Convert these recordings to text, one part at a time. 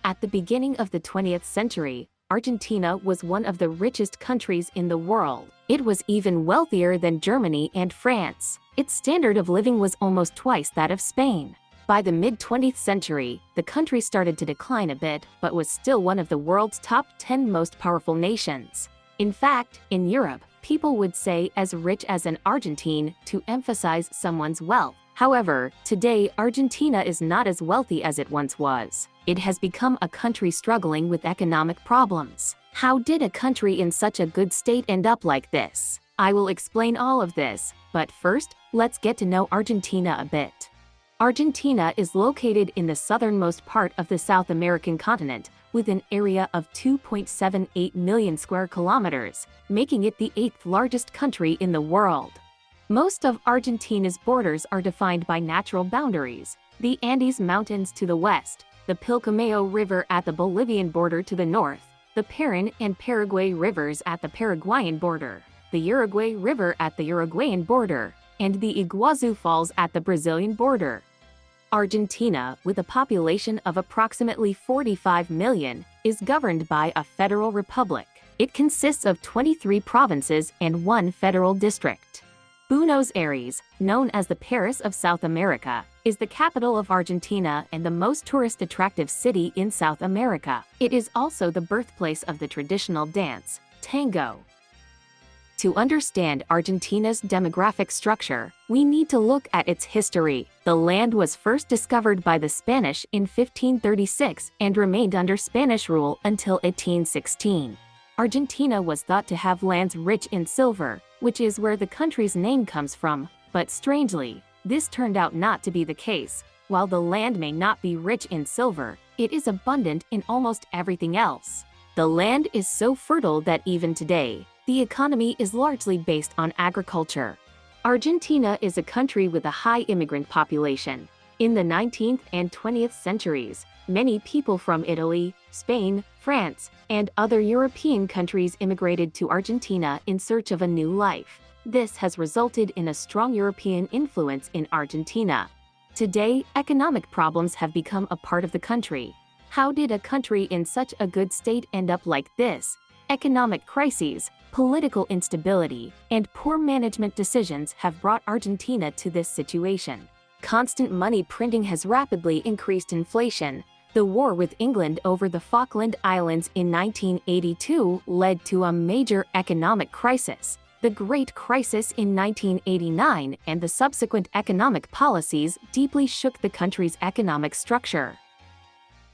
At the beginning of the 20th century, Argentina was one of the richest countries in the world. It was even wealthier than Germany and France. Its standard of living was almost twice that of Spain. By the mid-20th century, the country started to decline a bit, but was still one of the world's top 10 most powerful nations. In fact, in Europe, people would say as rich as an Argentine to emphasize someone's wealth. However, today Argentina is not as wealthy as it once was. It has become a country struggling with economic problems. How did a country in such a good state end up like this? I will explain all of this, but first, let's get to know Argentina a bit. Argentina is located in the southernmost part of the South American continent, with an area of 2.78 million square kilometers, making it the 8th largest country in the world. Most of Argentina's borders are defined by natural boundaries: the Andes Mountains to the west, the Pilcomayo River at the Bolivian border to the north, the Paran and Paraguay rivers at the Paraguayan border, the Uruguay River at the Uruguayan border, and the Iguazu Falls at the Brazilian border. Argentina, with a population of approximately 45 million, is governed by a federal republic. It consists of 23 provinces and 1 federal district. Buenos Aires, known as the Paris of South America, is the capital of Argentina and the most tourist-attractive city in South America. It is also the birthplace of the traditional dance, tango. To understand Argentina's demographic structure, we need to look at its history. The land was first discovered by the Spanish in 1536 and remained under Spanish rule until 1816. Argentina was thought to have lands rich in silver, which is where the country's name comes from, but strangely, this turned out not to be the case. While the land may not be rich in silver, it is abundant in almost everything else. The land is so fertile that even today, the economy is largely based on agriculture. Argentina is a country with a high immigrant population. In the 19th and 20th centuries, many people from Italy, Spain, France, and other European countries immigrated to Argentina in search of a new life. This has resulted in a strong European influence in Argentina. Today, economic problems have become a part of the country. How did a country in such a good state end up like this? Economic crises, political instability, and poor management decisions have brought Argentina to this situation. Constant money printing has rapidly increased inflation. The war with England over the Falkland Islands in 1982 led to a major economic crisis. The Great Crisis in 1989 and the subsequent economic policies deeply shook the country's economic structure.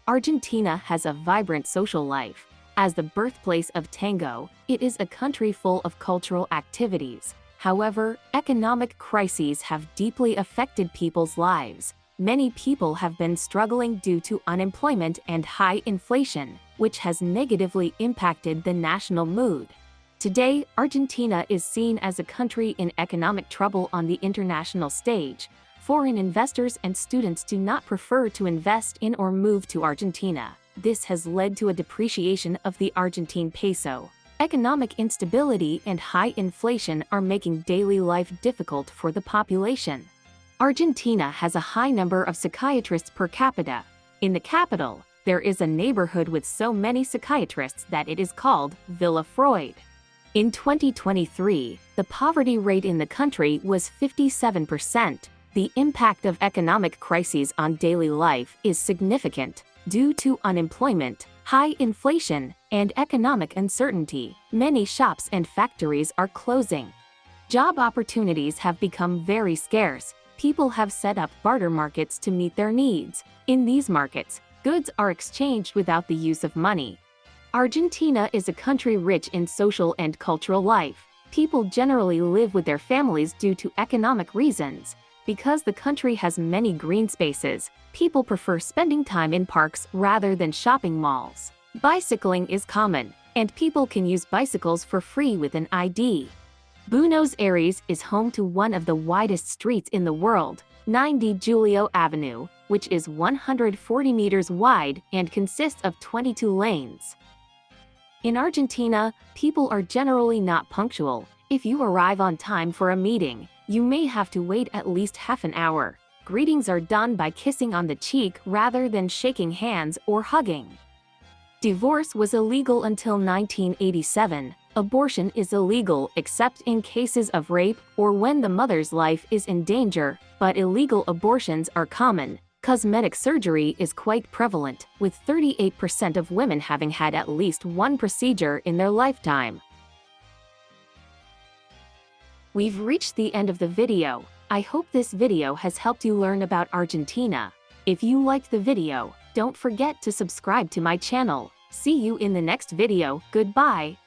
Argentina has a vibrant social life. As the birthplace of tango, it is a country full of cultural activities. However, economic crises have deeply affected people's lives. Many people have been struggling due to unemployment and high inflation, which has negatively impacted the national mood. Today, Argentina is seen as a country in economic trouble on the international stage. Foreign investors and students do not prefer to invest in or move to Argentina. This has led to a depreciation of the Argentine peso. Economic instability and high inflation are making daily life difficult for the population. Argentina has a high number of psychiatrists per capita. In the capital, there is a neighborhood with so many psychiatrists that it is called Villa Freud. In 2023, the poverty rate in the country was 57%. The impact of economic crises on daily life is significant. Due to unemployment, high inflation, and economic uncertainty, many shops and factories are closing. Job opportunities have become very scarce. People have set up barter markets to meet their needs. In these markets, goods are exchanged without the use of money. Argentina is a country rich in social and cultural life. People generally live with their families due to economic reasons. Because the country has many green spaces, people prefer spending time in parks rather than shopping malls. Bicycling is common, and people can use bicycles for free with an ID. Buenos Aires is home to one of the widest streets in the world, 9 de Julio Avenue, which is 140 meters wide and consists of 22 lanes. In Argentina, people are generally not punctual. If you arrive on time for a meeting, you may have to wait at least half an hour. Greetings are done by kissing on the cheek rather than shaking hands or hugging. Divorce was illegal until 1987. Abortion is illegal except in cases of rape or when the mother's life is in danger, but illegal abortions are common. Cosmetic surgery is quite prevalent, with 38% of women having had at least one procedure in their lifetime. We've reached the end of the video. I hope this video has helped you learn about Argentina. If you liked the video, don't forget to subscribe to my channel. See you in the next video. Goodbye.